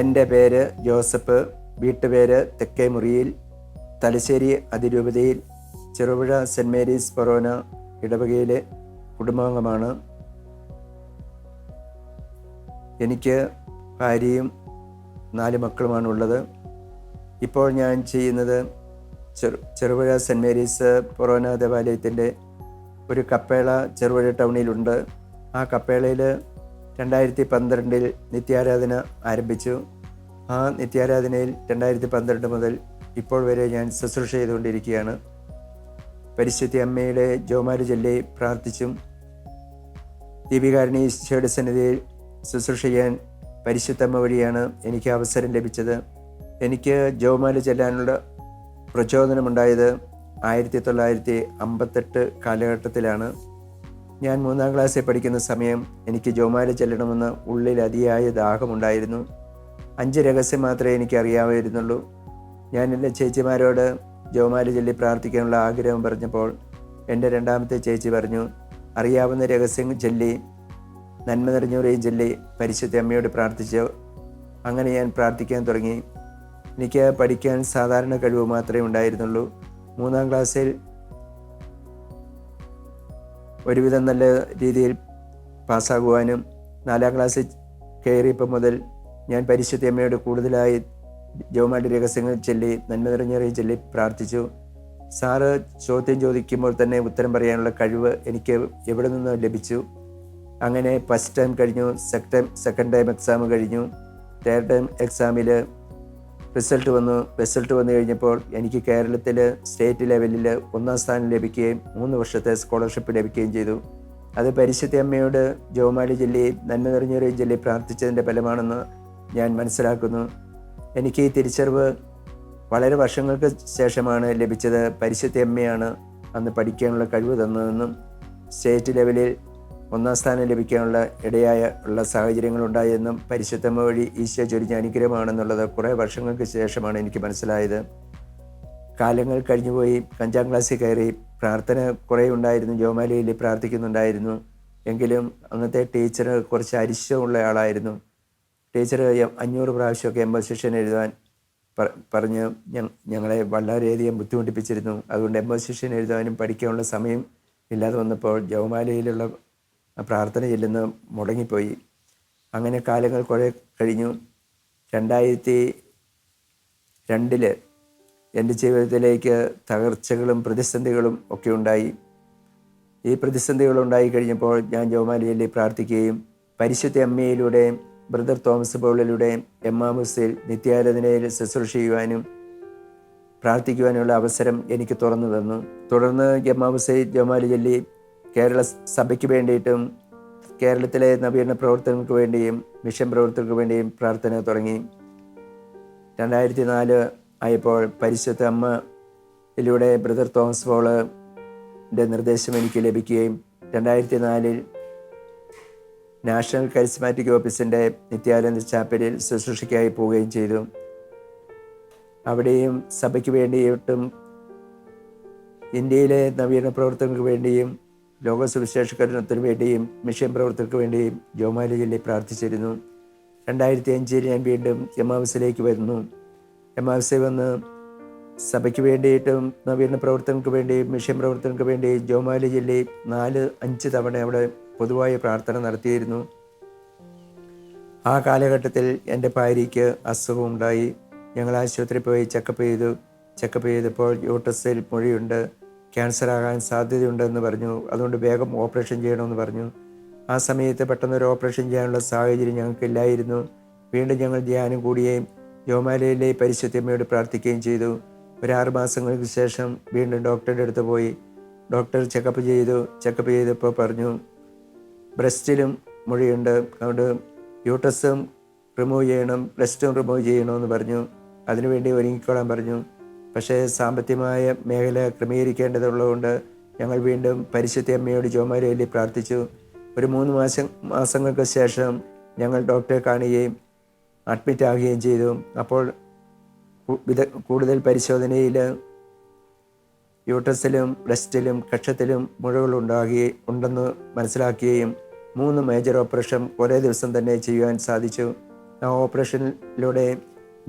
എൻ്റെ പേര് ജോസഫ്. വീട്ടുപേര് തെക്കേ മുറിയിൽ, തലശ്ശേരി അതിരൂപതയിൽ ചെറുപുഴ സെൻറ് മേരീസ് ഫൊറോന ഇടവകയിലെ കുടുംബാംഗമാണ്. എനിക്ക് ഭാര്യയും 4 മക്കളുമാണ് ഉള്ളത്. ഇപ്പോൾ ഞാൻ ചെയ്യുന്നത് ചെറുപുഴ സെൻറ് മേരീസ് ഫൊറോന ദേവാലയത്തിൻ്റെ ഒരു കപ്പേള ചെറുപുഴ ടൗണിലുണ്ട്. ആ കപ്പേളയിൽ 2012 നിത്യാരാധന ആരംഭിച്ചു. ആ നിത്യാരാധനയിൽ 2012 മുതൽ ഇപ്പോൾ വരെ ഞാൻ ശുശ്രൂഷ ചെയ്തുകൊണ്ടിരിക്കുകയാണ്. പരിശുദ്ധ അമ്മയുടെ ജോമാല ചൊല്ലി പ്രാർത്ഥിച്ചും ദീപികാരുണ്യ ഈശോയുടെ സന്നിധിയിൽ ശുശ്രൂഷ ചെയ്യാൻ പരിശുദ്ധമ്മ വഴിയാണ് എനിക്ക് അവസരം ലഭിച്ചത്. എനിക്ക് ജോമാല ചെല്ലാനുള്ള പ്രചോദനമുണ്ടായത് 1958 കാലഘട്ടത്തിലാണ്. ഞാൻ 3ാം ക്ലാസ്സിൽ പഠിക്കുന്ന സമയം എനിക്ക് ജോമാല ചെല്ലണമെന്ന് ഉള്ളിൽ അതിയായ ദാഹമുണ്ടായിരുന്നു. 5 രഹസ്യം മാത്രമേ എനിക്ക് അറിയാമായിരുന്നുള്ളൂ. ഞാൻ എൻ്റെ ചേച്ചിമാരോട് ജോമാല ചൊല്ലി പ്രാർത്ഥിക്കാനുള്ള ആഗ്രഹം പറഞ്ഞപ്പോൾ എൻ്റെ 2ാമത്തെ ചേച്ചി പറഞ്ഞു, അറിയാവുന്ന രഹസ്യം ചൊല്ലി നന്മ നിറഞ്ഞവരെയും ചൊല്ലി പരിശുദ്ധ അമ്മയോട് പ്രാർത്ഥിച്ചു. അങ്ങനെ ഞാൻ പ്രാർത്ഥിക്കാൻ തുടങ്ങി. എനിക്ക് പഠിക്കാൻ സാധാരണ കഴിവ് മാത്രമേ ഉണ്ടായിരുന്നുള്ളൂ. 3ാം ക്ലാസ്സിൽ ഒരുവിധം നല്ല രീതിയിൽ പാസ്സാകുവാനും 4ാം ക്ലാസ്സിൽ കയറിയപ്പോൾ മുതൽ ഞാൻ പരിശുദ്ധ അമ്മയോട് കൂടുതലായി ജോമാല രഹസ്യങ്ങൾ ചൊല്ലി നന്മ നിറഞ്ഞവരെയും ചൊല്ലി പ്രാർത്ഥിച്ചു. സാറ് ചോദ്യം ചോദിക്കുമ്പോൾ തന്നെ ഉത്തരം പറയാനുള്ള കഴിവ് എനിക്ക് എവിടെ നിന്ന് ലഭിച്ചു. അങ്ങനെ ഫസ്റ്റ് ടൈം കഴിഞ്ഞു, സെക്കൻഡ് ടൈം എക്സാം കഴിഞ്ഞു. തേർഡ് ടൈം എക്സാമിൽ റിസൾട്ട് വന്നു കഴിഞ്ഞപ്പോൾ എനിക്ക് കേരളത്തിൽ സ്റ്റേറ്റ് ലെവലിൽ 1ാം സ്ഥാനം ലഭിക്കുകയും 3 വർഷത്തെ സ്കോളർഷിപ്പ് ലഭിക്കുകയും ചെയ്തു. അത് പരിശുദ്ധ അമ്മയോട് ജോമാല ചൊല്ലി നന്മ നിറഞ്ഞവരെയും ചൊല്ലി പ്രാർത്ഥിച്ചതിൻ്റെ ഫലമാണെന്ന് ഞാൻ മനസ്സിലാക്കുന്നു. എനിക്ക് ഈ തിരിച്ചറിവ് വളരെ വർഷങ്ങൾക്ക് ശേഷമാണ് ലഭിച്ചത്. പരിശുദ്ധ അമ്മയാണ് അന്ന് പഠിക്കാനുള്ള കഴിവ് തന്നതെന്നും സ്റ്റേറ്റ് ലെവലിൽ 1ാം സ്ഥാനം ലഭിക്കാനുള്ള ഉള്ള സാഹചര്യങ്ങളുണ്ടായെന്നും പരിശുദ്ധമ്മ വഴി ഈശോ ചൊരിഞ്ഞ അനുഗ്രഹമാണെന്നുള്ളത് കുറേ വർഷങ്ങൾക്ക് ശേഷമാണ് എനിക്ക് മനസ്സിലായത്. കാലങ്ങൾ കഴിഞ്ഞുപോയി. 5ാം ക്ലാസ്സിൽ കയറി. പ്രാർത്ഥന കുറേ ഉണ്ടായിരുന്നു, ജോമാലയിൽ പ്രാർത്ഥിക്കുന്നുണ്ടായിരുന്നു. എങ്കിലും അന്നത്തെ ടീച്ചർ കുറച്ച് അരിശമുള്ള ആളായിരുന്നു. ടീച്ചർ 500 പ്രാവശ്യമൊക്കെ എംബോസിഷൻ എഴുതാൻ പറഞ്ഞ് ഞങ്ങളെ വളരെയധികം ബുദ്ധിമുട്ടിപ്പിച്ചിരുന്നു. അതുകൊണ്ട് എംബോസിഷൻ എഴുതാനും പഠിക്കാനുള്ള സമയം ഇല്ലാതെ വന്നപ്പോൾ ജോമാലയിലുള്ള പ്രാർത്ഥന ചെല്ലുന്ന മുടങ്ങിപ്പോയി. അങ്ങനെ കാലങ്ങൾ കുറേ കഴിഞ്ഞു. 2002 എൻ്റെ ജീവിതത്തിലേക്ക് തകർച്ചകളും പ്രതിസന്ധികളും ഒക്കെ ഉണ്ടായി. ഈ പ്രതിസന്ധികളുണ്ടായി കഴിഞ്ഞപ്പോൾ ഞാൻ ജോമാലയിൽ പ്രാർത്ഥിക്കുകയും പരിശുദ്ധ അമ്മയിലൂടെയും ബ്രദർ തോമസ് പൗളിലൂടെയും എമ്മാമുസിൽ നിത്യാരാധനയിൽ ശുശ്രൂഷ ചെയ്യുവാനും പ്രാർത്ഥിക്കുവാനുള്ള അവസരം എനിക്ക് തുറന്നു തന്നു. തുടർന്ന് എമ്മാമുസിൽ ജോമാല ചൊല്ലി കേരള സഭയ്ക്ക് വേണ്ടിയിട്ടും കേരളത്തിലെ നവീകരണ പ്രവർത്തനങ്ങൾക്ക് വേണ്ടിയും മിഷൻ പ്രവർത്തനങ്ങൾക്ക് വേണ്ടിയും പ്രാർത്ഥന തുടങ്ങി. 2004 ആയപ്പോൾ പരിശുദ്ധ അമ്മയിലൂടെ ബ്രദർ തോമസ് പോളിൻ്റെ നിർദ്ദേശം എനിക്ക് ലഭിക്കുകയും 2004 നാഷണൽ കരിസ്മാറ്റിക് ഓഫീസിൻ്റെ നിത്യാനന്ദ ചാപ്പലിൽ ശുശ്രൂഷയ്ക്കായി പോവുകയും ചെയ്തു. അവിടെയും സഭയ്ക്ക് വേണ്ടിയിട്ടും ഇന്ത്യയിലെ നവീകരണ പ്രവർത്തനങ്ങൾക്ക് വേണ്ടിയും ലോക സുവിശേഷീകരണത്തിന് വേണ്ടിയും മിഷൻ പ്രവർത്തനങ്ങൾക്ക് വേണ്ടിയും ജോമാല ചൊല്ലി പ്രാർത്ഥിച്ചിരുന്നു. 2005 ഞാൻ വീണ്ടും എമ്മാവുസിലേക്ക് വരുന്നു. എമ്മാവുസിൽ വന്ന് സഭയ്ക്ക് വേണ്ടിയിട്ടും നവീകരണ പ്രവർത്തനങ്ങൾക്ക് വേണ്ടിയും മിഷൻ പ്രവർത്തനങ്ങൾക്ക് വേണ്ടിയും ജോമാല ചൊല്ലി 4-5 തവണ അവിടെ പൊതുവായ പ്രാർത്ഥന നടത്തിയിരുന്നു. ആ കാലഘട്ടത്തിൽ എൻ്റെ ഭാര്യയ്ക്ക് അസുഖമുണ്ടായി. ഞങ്ങൾ ആശുപത്രിയിൽ പോയി ചെക്കപ്പ് ചെയ്തപ്പോൾ യൂട്രസിൽ മുഴയുണ്ട്, ക്യാൻസർ ആകാൻ സാധ്യതയുണ്ടെന്ന് പറഞ്ഞു. അതുകൊണ്ട് വേഗം ഓപ്പറേഷൻ ചെയ്യണമെന്ന് പറഞ്ഞു. ആ സമയത്ത് പെട്ടെന്നൊരു ഓപ്പറേഷൻ ചെയ്യാനുള്ള സാഹചര്യം ഞങ്ങൾക്കില്ലായിരുന്നു. വീണ്ടും ഞങ്ങൾ ധ്യാനം കൂടുകയും ജോമാലയിലെ പരിശുദ്ധമ്മയോട് പ്രാർത്ഥിക്കുകയും ചെയ്തു. ഒരു 6 മാസങ്ങൾക്ക് ശേഷം വീണ്ടും ഡോക്ടറുടെ അടുത്ത് പോയി. ഡോക്ടർ ചെക്കപ്പ് ചെയ്തപ്പോൾ പറഞ്ഞു ബ്രസ്റ്റിലും മുഴയുണ്ട്, അതുകൊണ്ട് യൂട്രസും റിമൂവ് ചെയ്യണം, ബ്രസ്റ്റും റിമൂവ് ചെയ്യണമെന്ന് പറഞ്ഞു. അതിനുവേണ്ടി ഒരുങ്ങിക്കോളാൻ പറഞ്ഞു. പക്ഷേ സാമ്പത്തികമായ മേഖല ക്രമീകരിക്കേണ്ടതുള്ളതുകൊണ്ട് ഞങ്ങൾ വീണ്ടും പരിശുദ്ധ അമ്മയോട് ജോമാലയിൽ പ്രാർത്ഥിച്ചു. ഒരു 3 മാസങ്ങൾക്ക് ശേഷം ഞങ്ങൾ ഡോക്ടറെ കാണുകയും അഡ്മിറ്റ് ആകുകയും ചെയ്തു. അപ്പോൾ കൂടുതൽ പരിശോധനയിൽ യൂട്രസിലും ബ്രസ്റ്റിലും കക്ഷത്തിലും ഉണ്ടെന്ന് മനസ്സിലാക്കുകയും 3 മേജർ ഓപ്പറേഷൻ ഒരേ ദിവസം തന്നെ ചെയ്യുവാൻ സാധിച്ചു. ആ ഓപ്പറേഷനിലൂടെ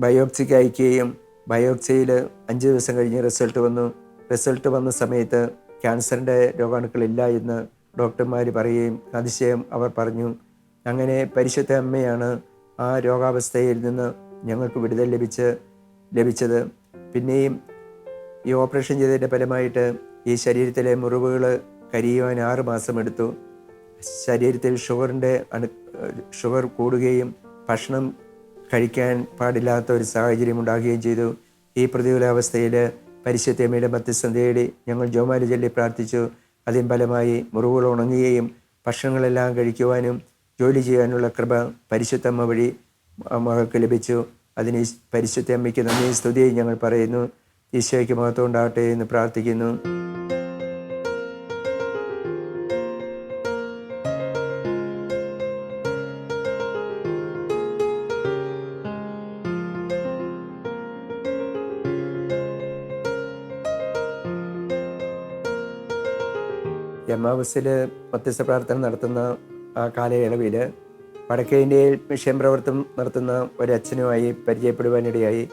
ബയോപ്സിക്ക് അയക്കുകയും ബയോപ്സിയിൽ 5 ദിവസം കഴിഞ്ഞ് റിസൾട്ട് വന്ന സമയത്ത് ക്യാൻസറിൻ്റെ രോഗാണുക്കളില്ല എന്ന് ഡോക്ടർമാർ പറയുകയും അതിശയം അവർ പറഞ്ഞു. അങ്ങനെ പരിശുദ്ധ അമ്മയാണ് ആ രോഗാവസ്ഥയിൽ നിന്ന് ഞങ്ങൾക്ക് വിടുതൽ ലഭിച്ചത്. പിന്നെയും ഈ ഓപ്പറേഷൻ ചെയ്തതിൻ്റെ ഫലമായിട്ട് ഈ ശരീരത്തിലെ മുറിവുകൾ കരിയുവാൻ 6 മാസം എടുത്തു. ശരീരത്തിൽ ഷുഗർ കൂടുകയും ഭക്ഷണം കഴിക്കാൻ പാടില്ലാത്ത ഒരു സാഹചര്യം ഉണ്ടാകുകയും ചെയ്തു. ഈ പ്രതികൂലാവസ്ഥയിൽ പരിശുദ്ധ അമ്മയുടെ മധ്യസ്ഥം തേടി ഞങ്ങൾ ജപമാല ചൊല്ലി പ്രാർത്ഥിച്ചു. അതിന് ഫലമായി മുറിവുകൾ ഉണങ്ങുകയും ഭക്ഷണങ്ങളെല്ലാം കഴിക്കുവാനും ജോലി ചെയ്യാനുള്ള കൃപ പരിശുദ്ധ അമ്മ വഴി മകൾക്ക് ലഭിച്ചു. അതിന് പരിശുദ്ധ അമ്മയ്ക്ക് നന്ദിയും സ്തുതിയും ഞങ്ങൾ പറയുന്നു. ഈശോയ്ക്ക് മഹത്വം ഉണ്ടാകട്ടെ എന്ന് പ്രാർത്ഥിക്കുന്നു. എമ്മാവൂസിൽ മധ്യസ്ഥ പ്രാർത്ഥന നടത്തുന്ന ആ കാലയളവിൽ വടക്കേ ഇന്ത്യയിൽ മിഷൻ പ്രവർത്തനം നടത്തുന്ന ഒരച്ഛനുമായി പരിചയപ്പെടുവാനിടയായി.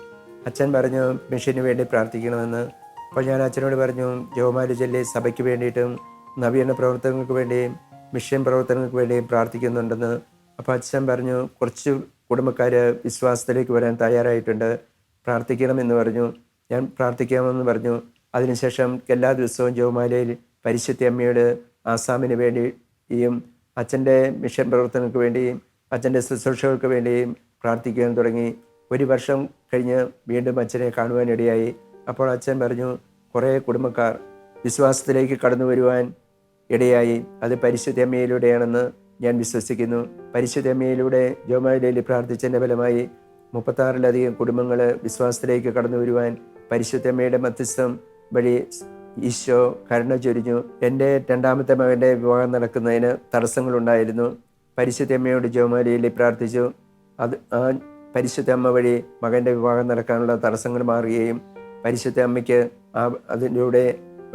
അച്ഛൻ പറഞ്ഞു മിഷന് വേണ്ടി പ്രാർത്ഥിക്കണമെന്ന്. അപ്പോൾ ഞാൻ അച്ഛനോട് പറഞ്ഞു ജപമാല ചൊല്ലി സഭയ്ക്ക് വേണ്ടിയിട്ടും നവീകരണ പ്രവർത്തനങ്ങൾക്ക് വേണ്ടിയും മിഷൻ പ്രവർത്തനങ്ങൾക്ക് വേണ്ടിയും പ്രാർത്ഥിക്കുന്നുണ്ടെന്ന്. അപ്പോൾ അച്ഛൻ പറഞ്ഞു കുറച്ച് കുടുംബക്കാർ വിശ്വാസത്തിലേക്ക് വരാൻ തയ്യാറായിട്ടുണ്ട്, പ്രാർത്ഥിക്കണമെന്ന് പറഞ്ഞു. ഞാൻ പ്രാർത്ഥിക്കാമെന്ന് പറഞ്ഞു. അതിനുശേഷം എല്ലാ ദിവസവും ജപമാലയിൽ പരിശുദ്ധ അമ്മയോട് ആസാമിന് വേണ്ടിയും അച്ഛൻ്റെ മിഷൻ പ്രവർത്തനങ്ങൾക്ക് വേണ്ടിയും അച്ഛൻ്റെ ശുശ്രൂഷകൾക്ക് വേണ്ടിയും പ്രാർത്ഥിക്കാൻ തുടങ്ങി. 1 വർഷം കഴിഞ്ഞ് വീണ്ടും അച്ഛനെ കാണുവാനിടയായി. അപ്പോൾ അച്ഛൻ പറഞ്ഞു കുറേ കുടുംബക്കാർ വിശ്വാസത്തിലേക്ക് കടന്നു വരുവാൻ ഇടയായി. അത് പരിശുദ്ധ അമ്മയിലൂടെയാണെന്ന് ഞാൻ വിശ്വസിക്കുന്നു. പരിശുദ്ധ അമ്മയിലൂടെ ജപമാലയിൽ പ്രാർത്ഥിച്ചതിൻ്റെ ഫലമായി 36-ലധികം കുടുംബങ്ങൾ വിശ്വാസത്തിലേക്ക് കടന്നു വരുവാൻ പരിശുദ്ധ അമ്മയുടെ മധ്യസ്ഥം വഴി ഈശോ കരുണ ചൊരിഞ്ഞു. എൻ്റെ 2ാമത്തെ മകൻ്റെ വിവാഹം നടക്കുന്നതിന് തടസ്സങ്ങളുണ്ടായിരുന്നു. പരിശുദ്ധ അമ്മയോട് ജപമാലയിൽ പ്രാർത്ഥിച്ചു. ആ പരിശുദ്ധ അമ്മ വഴി മകൻ്റെ വിവാഹം നടക്കാനുള്ള തടസ്സങ്ങൾ മാറുകയും പരിശുദ്ധ അമ്മയ്ക്ക് അതിലൂടെ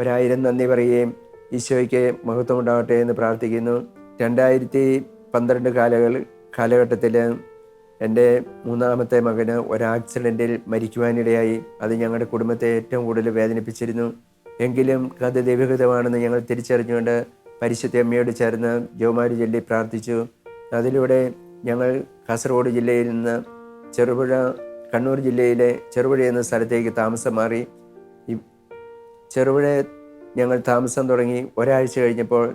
1000 നന്ദി പറയുകയും ഈശോയ്ക്ക് മഹത്വം ഉണ്ടാകട്ടെ എന്ന് പ്രാർത്ഥിക്കുന്നു. 2012 കാലഘട്ടത്തിൽ എൻ്റെ 3ാമത്തെ മകന് ഒരു ആക്സിഡൻറ്റിൽ മരിക്കുവാനിടയായി. അത് ഞങ്ങളുടെ കുടുംബത്തെ ഏറ്റവും കൂടുതൽ വേദനിപ്പിച്ചിരുന്നു. എങ്കിലും അത് ദൈവഹിതമാണെന്ന് ഞങ്ങൾ തിരിച്ചറിഞ്ഞുകൊണ്ട് പരിശുദ്ധ അമ്മയോട് ചേർന്ന് ജപമാല ചൊല്ലി പ്രാർത്ഥിച്ചു. അതിലൂടെ ഞങ്ങൾ കാസർഗോഡ് ജില്ലയിൽ നിന്ന് കണ്ണൂർ ജില്ലയിലെ ചെറുപുഴ എന്ന സ്ഥലത്തേക്ക് താമസം മാറി. ഈ ചെറുപുഴ ഞങ്ങൾ താമസം തുടങ്ങി ഒരാഴ്ച കഴിഞ്ഞപ്പോൾ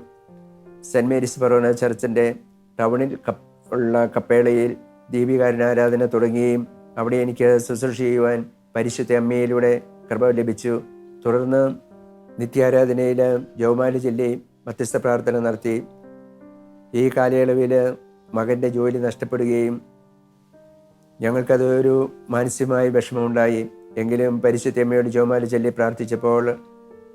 സെൻറ്റ് മേരീസ് ഫൊറോന ചർച്ചിൻ്റെ ടൗണിൽ ഉള്ള കപ്പേളയിൽ ദീപികാരണാരാധന തുടങ്ങുകയും അവിടെ എനിക്ക് ശുശ്രൂഷ ചെയ്യുവാൻ പരിശുദ്ധ അമ്മയിലൂടെ കൃപ ലഭിച്ചു. തുടർന്ന് നിത്യാരാധനയിൽ ജപമാല ചൊല്ലി മധ്യസ്ഥ പ്രാർത്ഥന നടത്തി. ഈ കാലയളവിൽ മകൻ്റെ ജോലി നഷ്ടപ്പെടുകയും ഞങ്ങൾക്കത് ഒരു മാനസികമായ വിഷമമുണ്ടായി. എങ്കിലും പരിശുദ്ധ അമ്മയോട് ജപമാല ചൊല്ലി പ്രാർത്ഥിച്ചപ്പോൾ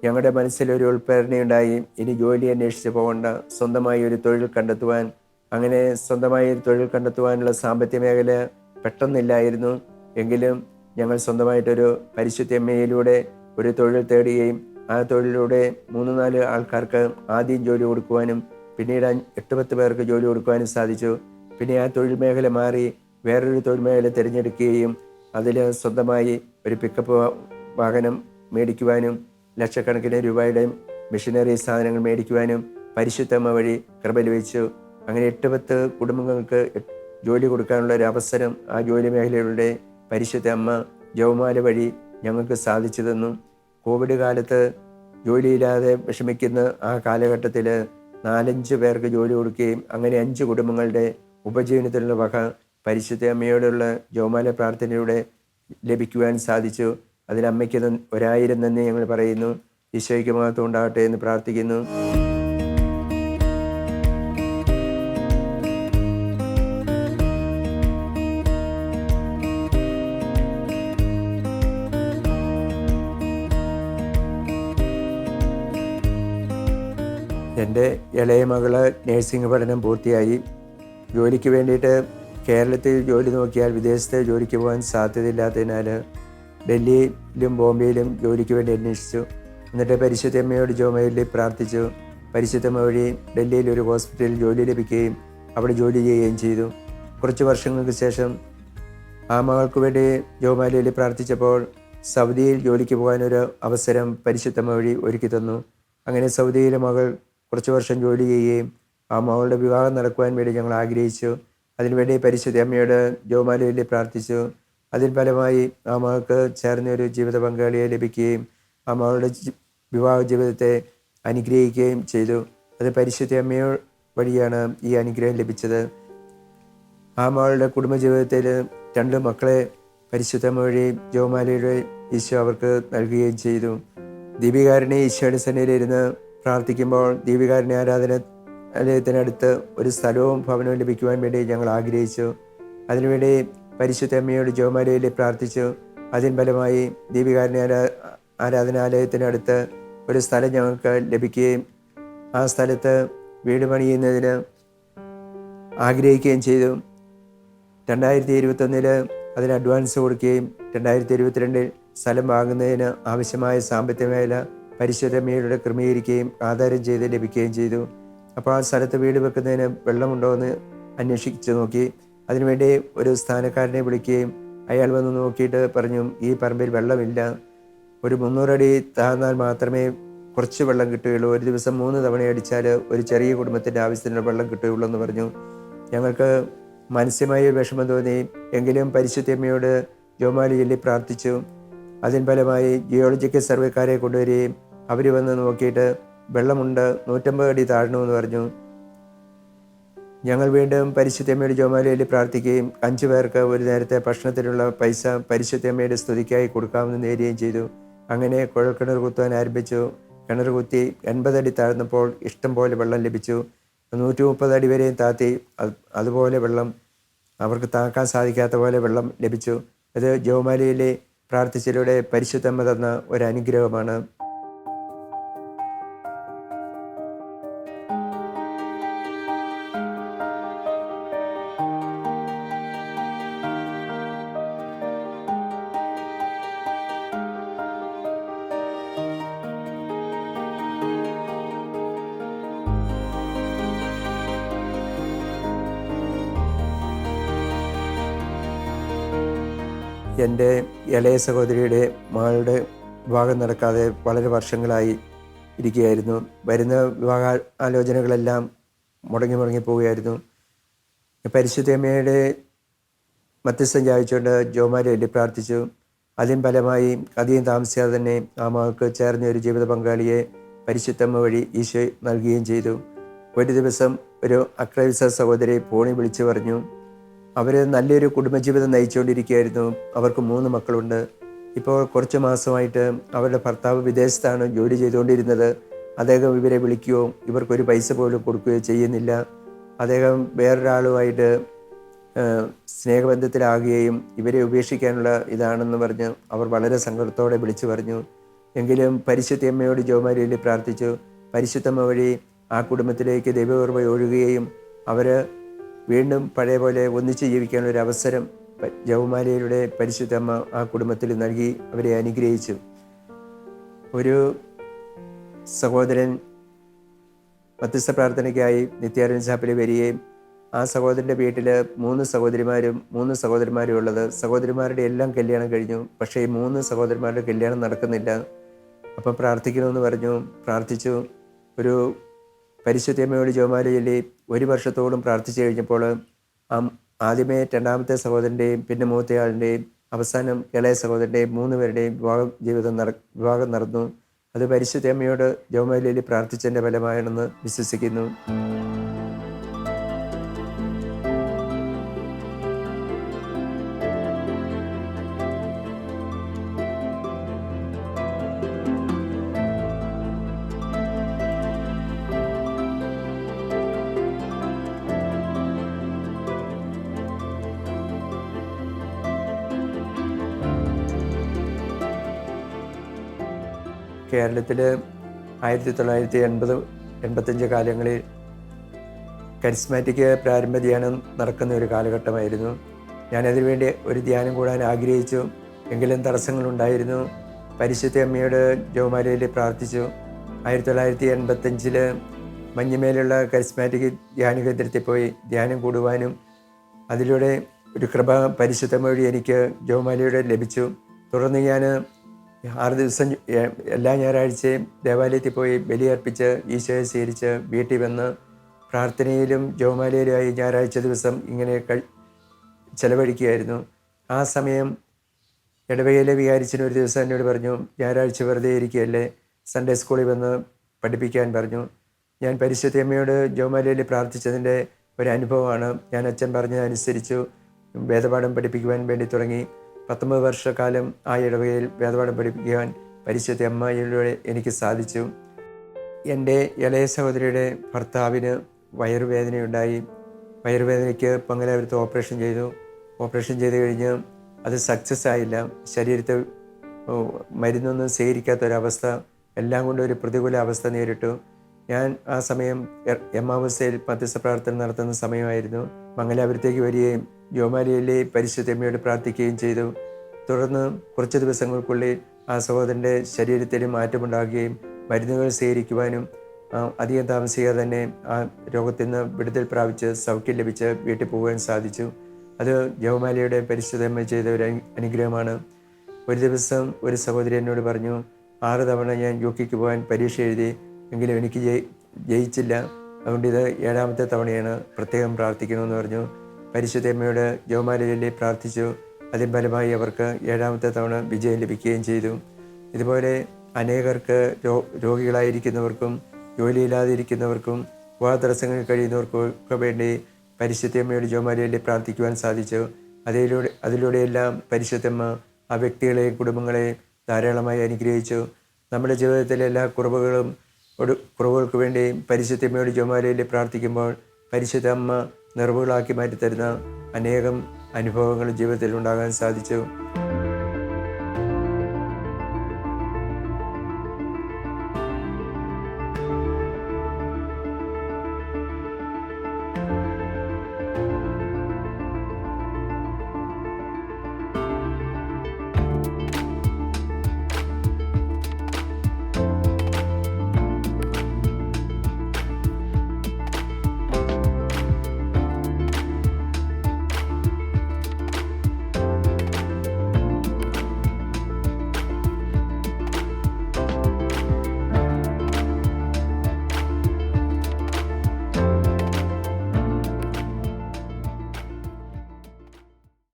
ഞങ്ങളുടെ മനസ്സിലൊരു ഉൾപ്രേരണയുണ്ടായി. ഇനി ജോലി അന്വേഷിച്ച് പോകണ്ട, സ്വന്തമായി ഒരു തൊഴിൽ കണ്ടെത്തുവാൻ. അങ്ങനെ സ്വന്തമായി ഒരു തൊഴിൽ കണ്ടെത്തുവാനുള്ള സാമ്പത്തിക മേഖല പെട്ടെന്നില്ലായിരുന്നു. എങ്കിലും ഞങ്ങൾ സ്വന്തമായിട്ടൊരു പരിശുദ്ധ അമ്മയിലൂടെ ഒരു തൊഴിൽ തേടുകയും ആ തൊഴിലിലൂടെ 3-4 ആൾക്കാർക്ക് ആദ്യം ജോലി കൊടുക്കുവാനും പിന്നീട് 8-10 പേർക്ക് ജോലി കൊടുക്കുവാനും സാധിച്ചു. പിന്നെ ആ തൊഴിൽ മേഖല മാറി വേറൊരു തൊഴിൽ മേഖല തിരഞ്ഞെടുക്കുകയും അതിൽ സ്വന്തമായി ഒരു പിക്കപ്പ് വാഹനം മേടിക്കുവാനും ലക്ഷക്കണക്കിന് രൂപയുടെ മെഷീനറി സാധനങ്ങൾ മേടിക്കുവാനും പരിശുദ്ധമ്മ വഴി കൃപ ലഭിച്ചു. അങ്ങനെ 8-10 കുടുംബങ്ങൾക്ക് ജോലി കൊടുക്കാനുള്ള ഒരു അവസരം ആ ജോലി മേഖലയുടെ പരിശുദ്ധ അമ്മ ജപമാല വഴി ഞങ്ങൾക്ക് സാധിച്ചു തന്നു. കോവിഡ് കാലത്ത് ജോലിയില്ലാതെ വിഷമിക്കുന്ന ആ കാലഘട്ടത്തിൽ 4-5 പേർക്ക് ജോലി കൊടുക്കുകയും അങ്ങനെ 5 കുടുംബങ്ങളുടെ ഉപജീവനത്തിനുള്ള വക പരിശുദ്ധ അമ്മയോടുള്ള ജപമാല പ്രാർത്ഥനയിലൂടെ ലഭിക്കുവാൻ സാധിച്ചു. അതിന് അമ്മയ്ക്ക് 1000 നന്ദി ഞങ്ങൾ പറയുന്നു. ഈശോയ്ക്ക് മഹത്വം ഉണ്ടാകട്ടെ എന്ന് പ്രാർത്ഥിക്കുന്നു. എൻ്റെ ഇളയ മകള് നേഴ്സിംഗ് പഠനം പൂർത്തിയായി. ജോലിക്ക് വേണ്ടിയിട്ട് കേരളത്തിൽ ജോലി നോക്കിയാൽ വിദേശത്ത് ജോലിക്ക് പോകാൻ സാധ്യതയില്ലാത്തതിനാൽ ഡൽഹിയിലും ബോംബെയിലും ജോലിക്ക് വേണ്ടി അന്വേഷിച്ചു. എന്നിട്ട് പരിശുദ്ധ അമ്മയോട് ജപമാലയിൽ പ്രാർത്ഥിച്ചു. പരിശുദ്ധമ്മ വഴി ഡൽഹിയിൽ ഒരു ഹോസ്പിറ്റലിൽ ജോലി ലഭിക്കുകയും അവിടെ ജോലി ചെയ്യുകയും ചെയ്തു. കുറച്ച് വർഷങ്ങൾക്ക് ശേഷം ആ മകൾക്ക് വേണ്ടി ജോമാലിയിൽ പ്രാർത്ഥിച്ചപ്പോൾ സൗദിയിൽ ജോലിക്ക് പോകാനൊരു അവസരം പരിശുദ്ധമ്മ വഴി ഒരുക്കി തന്നു. അങ്ങനെ സൗദിയിലെ മകൾ കുറച്ച് വർഷം ജോലി ചെയ്യുകയും ആ മകളുടെ വിവാഹം നടക്കുവാൻ വേണ്ടി ഞങ്ങൾ ആഗ്രഹിച്ചു. അതിനുവേണ്ടി പരിശുദ്ധ അമ്മയോട് ജോമാലിയിൽ പ്രാർത്ഥിച്ചു. അതിൻ ഫലമായി ആ മകൾക്ക് ചേർന്നൊരു ജീവിത പങ്കാളിയെ ലഭിക്കുകയും ആ മകളുടെ വിവാഹ ജീവിതത്തെ അനുഗ്രഹിക്കുകയും ചെയ്തു. അത് പരിശുദ്ധ അമ്മയോ വഴിയാണ് ഈ അനുഗ്രഹം ലഭിച്ചത്. ആ മകളുടെ കുടുംബജീവിതത്തിൽ 2 മക്കളെ പരിശുദ്ധമ്മ വഴി ജോമാലിയുടെ ഈശോ അവർക്ക് നൽകുകയും ചെയ്തു. ദീപികാരുണ്യ ഈശോയുടെ സന്നിധിയിലിരുന്ന് പ്രാർത്ഥിക്കുമ്പോൾ ദീപികാരുണ്യ ആരാധനാലയത്തിനടുത്ത് ഒരു സ്ഥലവും ഭവനവും ലഭിക്കുവാൻ വേണ്ടി ഞങ്ങൾ ആഗ്രഹിച്ചു. അതിനുവേണ്ടി പരിശുദ്ധ അമ്മയോട് ജോമാലിയിൽ പ്രാർത്ഥിച്ചു. അതിന് ഫലമായി ദീപികാരുണ്യ ആരാധനാലയത്തിനടുത്ത് ഒരു സ്ഥലം ഞങ്ങൾക്ക് ലഭിക്കുകയും ആ സ്ഥലത്ത് വീട് പണിയുന്നതിന് ആഗ്രഹിക്കുകയും ചെയ്തു. 2021 അതിന് അഡ്വാൻസ് കൊടുക്കുകയും 2022 സ്ഥലം വാങ്ങുന്നതിന് ആവശ്യമായ സാമ്പത്തിക മേഖല പരിശുദ്ധമ്മയുടെ ക്രമീകരിക്കുകയും ആധാരം ചെയ്ത് ലഭിക്കുകയും ചെയ്തു. അപ്പോൾ ആ സ്ഥലത്ത് വീട് വെക്കുന്നതിന് വെള്ളമുണ്ടോ എന്ന് അന്വേഷിച്ച് നോക്കി. അതിനുവേണ്ടി ഒരു സ്ഥാനക്കാരനെ വിളിക്കുകയും അയാൾ വന്ന് നോക്കിയിട്ട് പറഞ്ഞു, ഈ പറമ്പിൽ വെള്ളമില്ല, ഒരു 300 അടി താഴ്ന്നാൽ മാത്രമേ കുറച്ച് വെള്ളം കിട്ടുകയുള്ളൂ, ഒരു ദിവസം 3 തവണ അടിച്ചാൽ ഒരു ചെറിയ കുടുംബത്തിൻ്റെ ആവശ്യത്തിനുള്ള വെള്ളം കിട്ടുകയുള്ളൂ എന്ന് പറഞ്ഞു. ഞങ്ങൾക്ക് മാനസികമായ വിഷമം തോന്നി. എങ്കിലും പരിശുദ്ധമ്മയോട് ജോമാലി ചൊല്ലി പ്രാർത്ഥിച്ചു. അതിന് ഫലമായി ജിയോളജിക്കൽ സർവേക്കാരെ കൊണ്ടുവരികയും അവർ വന്ന് നോക്കിയിട്ട് വെള്ളമുണ്ട്, 150 അടി താഴണമെന്ന് പറഞ്ഞു. ഞങ്ങൾ വീണ്ടും പരിശുദ്ധമ്മയുടെ ജോമാലിയിൽ പ്രാർത്ഥിക്കുകയും 5 പേർക്ക് ഒരു നേരത്തെ ഭക്ഷണത്തിനുള്ള പൈസ പരിശുദ്ധമ്മയുടെ സ്തുതിക്കായി കൊടുക്കാമെന്ന് നേരുകയും ചെയ്തു. അങ്ങനെ കുഴൽക്കിണർ കുത്താൻ ആരംഭിച്ചു. കിണർ കുത്തി 80 അടി താഴ്ന്നപ്പോൾ ഇഷ്ടം പോലെ വെള്ളം ലഭിച്ചു. 130 അടി വരെയും താത്തി അതുപോലെ വെള്ളം, അവർക്ക് താക്കാൻ സാധിക്കാത്ത പോലെ വെള്ളം ലഭിച്ചു. അത് ജോമാലിയിലെ പ്രാർത്ഥിച്ചതിലൂടെ പരിശുദ്ധമ്മ തന്ന ഒരു അനുഗ്രഹമാണ്. എൻ്റെ ഇളയ സഹോദരിയുടെ മകളുടെ വിവാഹം നടക്കാതെ വളരെ വർഷങ്ങളായി ഇരിക്കുകയായിരുന്നു. വരുന്ന വിവാഹ ആലോചനകളെല്ലാം മുടങ്ങി പോവുകയായിരുന്നു. പരിശുദ്ധമ്മയുടെ മധ്യസ്ഥം ചായച്ചുകൊണ്ട് ജോമാലിയിൽ പ്രാർത്ഥിച്ചു. അതിന് ഫലമായി അധികം താമസിയാതെ തന്നെ ആ മകൾക്ക് ചേർന്ന ഒരു ജീവിത പങ്കാളിയെ പരിശുദ്ധമ്മ വഴി ഈശോ നൽകുകയും ചെയ്തു. ഒരു ദിവസം ഒരു അക്രൈസ്തവ സഹോദരി ഫോണിൽ വിളിച്ചു പറഞ്ഞു, അവർ നല്ലൊരു കുടുംബജീവിതം നയിച്ചുകൊണ്ടിരിക്കുകയായിരുന്നു. അവർക്ക് 3 മക്കളുണ്ട്. ഇപ്പോൾ കുറച്ച് മാസമായിട്ട് അവരുടെ ഭർത്താവ് വിദേശത്താണ് ജോലി ചെയ്തുകൊണ്ടിരുന്നത്. അദ്ദേഹം ഇവരെ വിളിക്കുകയോ ഇവർക്കൊരു പൈസ പോലും കൊടുക്കുകയോ ചെയ്യുന്നില്ല. അദ്ദേഹം വേറൊരാളുമായിട്ട് സ്നേഹബന്ധത്തിലാകുകയും ഇവരെ ഉപേക്ഷിക്കാനുള്ള ഇതാണെന്ന് പറഞ്ഞ് അവർ വളരെ സങ്കടത്തോടെ വിളിച്ചു പറഞ്ഞു. എങ്കിലും പരിശുദ്ധമ്മയോട് ജോമാലിയിൽ പ്രാർത്ഥിച്ചു. പരിശുദ്ധമ്മ വഴി ആ കുടുംബത്തിലേക്ക് ദൈവകൃപ ഒഴുകുകയും അവർ വീണ്ടും പഴയ പോലെ ഒന്നിച്ച് ജീവിക്കാനുള്ളൊരു അവസരം ജപമാലയിലൂടെ പരിശുദ്ധമ്മ ആ കുടുംബത്തിൽ നൽകി അവരെ അനുഗ്രഹിച്ചു. ഒരു സഹോദരൻ മധ്യസ്ഥ പ്രാർത്ഥനയ്ക്കായി നിത്യാരാധന ചാപ്പലിൽ വരികയും ആ സഹോദരൻ്റെ വീട്ടിൽ 3 സഹോദരന്മാരും ഉള്ളത്. സഹോദരിമാരുടെ എല്ലാം കല്യാണം കഴിഞ്ഞു. പക്ഷേ ഈ 3 സഹോദരന്മാരുടെ കല്യാണം നടക്കുന്നില്ല. അപ്പം പ്രാർത്ഥിക്കണമെന്ന് പറഞ്ഞു. പ്രാർത്ഥിച്ചു. ഒരു പരിശുദ്ധമ്മയോട് ജോമാലി ചൊല്ലി 1 വർഷത്തോളം പ്രാർത്ഥിച്ചു കഴിഞ്ഞപ്പോൾ ആദ്യമേ 2ാമത്തെ സഹോദരൻ്റെയും പിന്നെ മൂത്തയാളിൻ്റെയും അവസാനം ഇളയ സഹോദരൻ്റെയും 3 പേരുടെയും വിവാഹം നടന്നു. അത് പരിശുദ്ധമ്മയോട് ജോമാലിയിൽ പ്രാർത്ഥിച്ചതിൻ്റെ ഫലമാണെന്ന് വിശ്വസിക്കുന്നു. കേരളത്തിൽ 1980-85 കാലങ്ങളിൽ കരിസ്മാറ്റിക് പ്രാരംഭ ധ്യാനം നടക്കുന്ന ഒരു കാലഘട്ടമായിരുന്നു. ഞാനതിനു വേണ്ടി ഒരു ധ്യാനം കൂടാൻ ആഗ്രഹിച്ചു. എങ്കിലും തടസ്സങ്ങളുണ്ടായിരുന്നു. പരിശുദ്ധ അമ്മയോട് ജപമാലയിൽ പ്രാർത്ഥിച്ചു. 1985 മഞ്ഞുമേലുള്ള കരിസ്മാറ്റിക് ധ്യാന കേന്ദ്രത്തിൽ പോയി ധ്യാനം കൂടുവാനും അതിലൂടെ ഒരു കൃപ പരിശുദ്ധം വഴി എനിക്ക് ജോമാലിയുടെ ലഭിച്ചു. തുടർന്ന് ഞാൻ 6 ദിവസം എല്ലാ ഞായറാഴ്ചയും ദേവാലയത്തിൽ പോയി ബലിയർപ്പിച്ച് ഈശോയെ സ്വീകരിച്ച് വീട്ടിൽ വന്ന് പ്രാർത്ഥനയിലും ജോമാലയിലുമായി ഞായറാഴ്ച ദിവസം ഇങ്ങനെ ചെലവഴിക്കുകയായിരുന്നു. ആ സമയം ഇടവകയിലെ വികാരിച്ചൻ ഒരു ദിവസം എന്നോട് പറഞ്ഞു, ഞായറാഴ്ച വെറുതെ ഇരിക്കുകയല്ലേ, സൺഡേ സ്കൂളിൽ വന്ന് പഠിപ്പിക്കാൻ പറഞ്ഞു. ഞാൻ പരിശുദ്ധ അമ്മയോട് ജോമാലയിൽ പ്രാർത്ഥിച്ചതിൻ്റെ ഒരു അനുഭവമാണ്. ഞാൻ അച്ഛൻ പറഞ്ഞതനുസരിച്ചു വേദപാഠം പഠിപ്പിക്കുവാൻ വേണ്ടി തുടങ്ങി. 19 വർഷക്കാലം ആ ഇടവകയിൽ വേദപാഠം പഠിപ്പിക്കുവാൻ പരിശുദ്ധ അമ്മയിലൂടെ എനിക്ക് സാധിച്ചു. എൻ്റെ ഇളയ സഹോദരിയുടെ ഭർത്താവിന് വയറുവേദനയുണ്ടായി. വയറുവേദനയ്ക്ക് മംഗലാപുരത്ത് ഓപ്പറേഷൻ ചെയ്തു. ഓപ്പറേഷൻ ചെയ്ത് കഴിഞ്ഞ് അത് സക്സസ് ആയില്ല. ശരീരത്തിൽ മരുന്നൊന്നും സ്വീകരിക്കാത്തൊരവസ്ഥ, എല്ലാം കൊണ്ടും ഒരു പ്രതികൂല അവസ്ഥ നേരിട്ടു. ഞാൻ ആ സമയം എമ്മാവസ്ഥയിൽ മധ്യസ്ഥ പ്രാർത്ഥന നടത്തുന്ന സമയമായിരുന്നു. മംഗലാപുരത്തേക്ക് വരികയും ജോമാലിയിലെ പരിശുദ്ധമ്മയോട് പ്രാർത്ഥിക്കുകയും ചെയ്തു. തുടർന്ന് കുറച്ച് ദിവസങ്ങൾക്കുള്ളിൽ ആ സഹോദരൻ്റെ ശരീരത്തിൽ മാറ്റമുണ്ടാകുകയും മരുന്നുകൾ സ്വീകരിക്കുവാനും അധികം താമസിക്കാതെ തന്നെ ആ രോഗത്തിൽ നിന്ന് വിടുതൽ പ്രാപിച്ച് സൗഖ്യം ലഭിച്ച് വീട്ടിൽ പോകാൻ സാധിച്ചു. അത് ജപമാലയുടെ പരിശുദ്ധമ്മ ചെയ്ത ഒരു അനുഗ്രഹമാണ്. ഒരു ദിവസം ഒരു സഹോദരി എന്നോട് പറഞ്ഞു, 6 തവണ ഞാൻ യുകെക്ക് പോകാൻ പരീക്ഷ എഴുതി, എങ്കിലും എനിക്ക് ജയിച്ചില്ല. അതുകൊണ്ട് ഇത് 7ാമത്തെ തവണയാണ്, പ്രത്യേകം പ്രാർത്ഥിക്കണമെന്ന് പറഞ്ഞു. പരിശുദ്ധമ്മയോട് ജപമാലയിൽ പ്രാർത്ഥിച്ചു. അതിന് ഫലമായി അവർക്ക് 7ാമത്തെ തവണ വിജയം ലഭിക്കുകയും ചെയ്തു. ഇതുപോലെ അനേകർക്ക് രോഗികളായിരിക്കുന്നവർക്കും ജോലിയില്ലാതിരിക്കുന്നവർക്കും വിവാഹ തടസ്സങ്ങളിൽ കഴിയുന്നവർക്കൊക്കെ വേണ്ടി പരിശുദ്ധമ്മയോട് ജപമാലയിൽ പ്രാർത്ഥിക്കുവാൻ സാധിച്ചു. അതിലൂടെയെല്ലാം പരിശുദ്ധമ്മ ആ വ്യക്തികളെയും കുടുംബങ്ങളെയും ധാരാളമായി അനുഗ്രഹിച്ചു. നമ്മുടെ ജീവിതത്തിലെ എല്ലാ കുറവുകൾക്ക് വേണ്ടിയും പരിശുദ്ധമ്മയോട് ജപമാലയിൽ പ്രാർത്ഥിക്കുമ്പോൾ പരിശുദ്ധ അമ്മ നിറവുകളാക്കി മാറ്റിത്തരുന്ന അനേകം അനുഭവങ്ങൾ ജീവിതത്തിൽ ഉണ്ടാകാൻ സാധിച്ചു.